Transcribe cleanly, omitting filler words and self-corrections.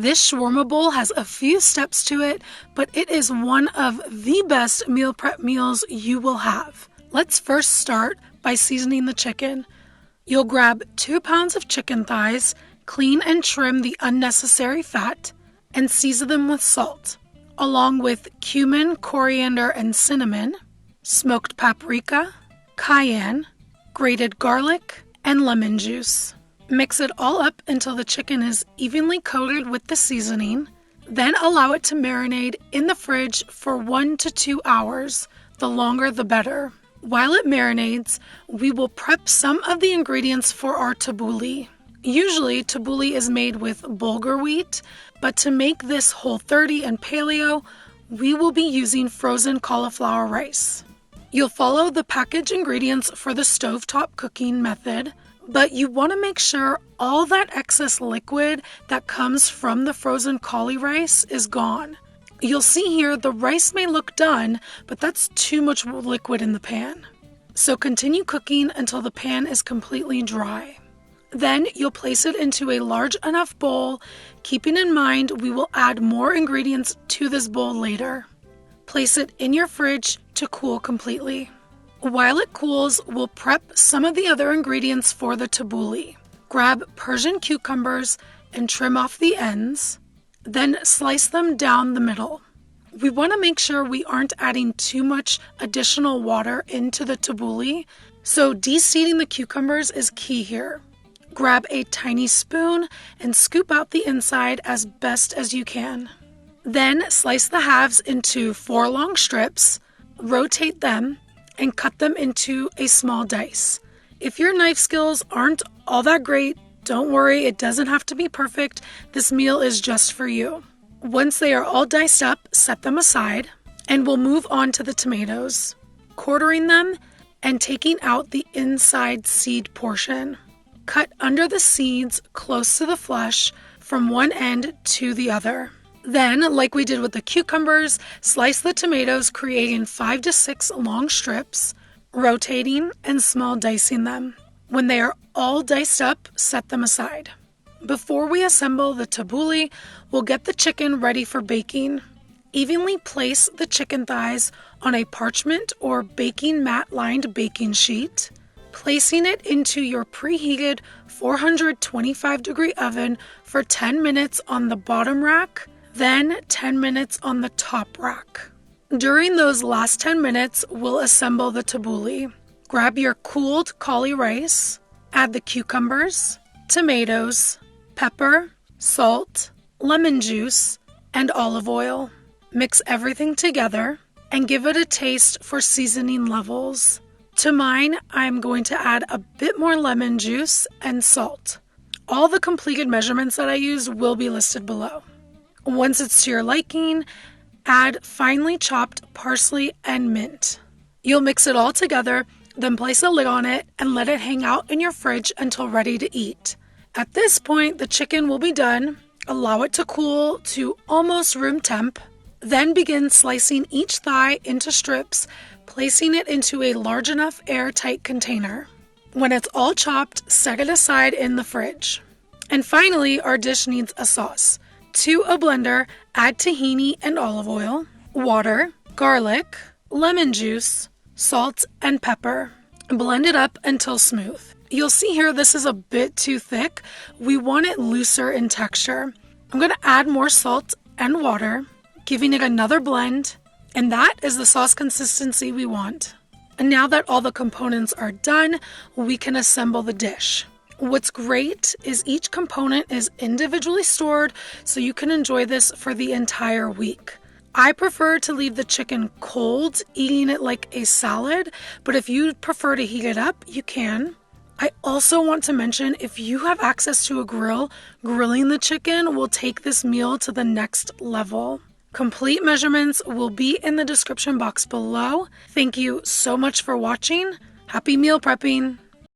This shawarma bowl has a few steps to it, but it is one of the best meal prep meals you will have. Let's first start by seasoning the chicken. You'll grab 2 pounds of chicken thighs, clean and trim the unnecessary fat, and season them with salt, along with cumin, coriander, and cinnamon, smoked paprika, cayenne, grated garlic, and lemon juice. Mix it all up until the chicken is evenly coated with the seasoning, then allow it to marinate in the fridge for 1 to 2 hours, the longer the better. While it marinates, we will prep some of the ingredients for our tabbouleh. Usually, tabbouleh is made with bulgur wheat, but to make this Whole30 and Paleo, we will be using frozen cauliflower rice. You'll follow the package ingredients for the stovetop cooking method, but you want to make sure all that excess liquid that comes from the frozen cauli rice is gone. You'll see here the rice may look done, but that's too much liquid in the pan. So continue cooking until the pan is completely dry. Then you'll place it into a large enough bowl, keeping in mind we will add more ingredients to this bowl later. Place it in your fridge to cool completely. While it cools, we'll prep some of the other ingredients for the tabbouleh. Grab Persian cucumbers and trim off the ends, then slice them down the middle. We want to make sure we aren't adding too much additional water into the tabbouleh, so de-seeding the cucumbers is key here. Grab a tiny spoon and scoop out the inside as best as you can. Then slice the halves into 4 long strips, rotate them, and cut them into a small dice. If your knife skills aren't all that great, don't worry, it doesn't have to be perfect. This meal is just for you. Once they are all diced up, set them aside, and we'll move on to the tomatoes, quartering them and taking out the inside seed portion. Cut under the seeds close to the flesh from one end to the other. Then, like we did with the cucumbers, slice the tomatoes, creating 5 to 6 long strips, rotating and small dicing them. When they are all diced up, set them aside. Before we assemble the tabbouleh, we'll get the chicken ready for baking. Evenly place the chicken thighs on a parchment or baking mat-lined baking sheet, placing it into your preheated 425-degree oven for 10 minutes on the bottom rack, then 10 minutes on the top rack. During those last 10 minutes, we'll assemble the tabbouleh. Grab your cooled cauli rice, add the cucumbers, tomatoes, pepper, salt, lemon juice, and olive oil. Mix everything together and give it a taste for seasoning levels. To mine, I'm going to add a bit more lemon juice and salt. All the completed measurements that I used will be listed below. Once it's to your liking, add finely chopped parsley and mint. You'll mix it all together, then place a lid on it and let it hang out in your fridge until ready to eat. At this point, the chicken will be done. Allow it to cool to almost room temp. Then begin slicing each thigh into strips, placing it into a large enough airtight container. When it's all chopped, set it aside in the fridge. And finally, our dish needs a sauce. To a blender, add tahini and olive oil, water, garlic, lemon juice, salt, and pepper. Blend it up until smooth. You'll see here this is a bit too thick. We want it looser in texture. I'm going to add more salt and water, giving it another blend, and that is the sauce consistency we want. And now that all the components are done, we can assemble the dish. What's great is each component is individually stored, so you can enjoy this for the entire week. I prefer to leave the chicken cold, eating it like a salad, but if you prefer to heat it up, you can. I also want to mention, if you have access to a grill, grilling the chicken will take this meal to the next level. Complete measurements will be in the description box below. Thank you so much for watching. Happy meal prepping!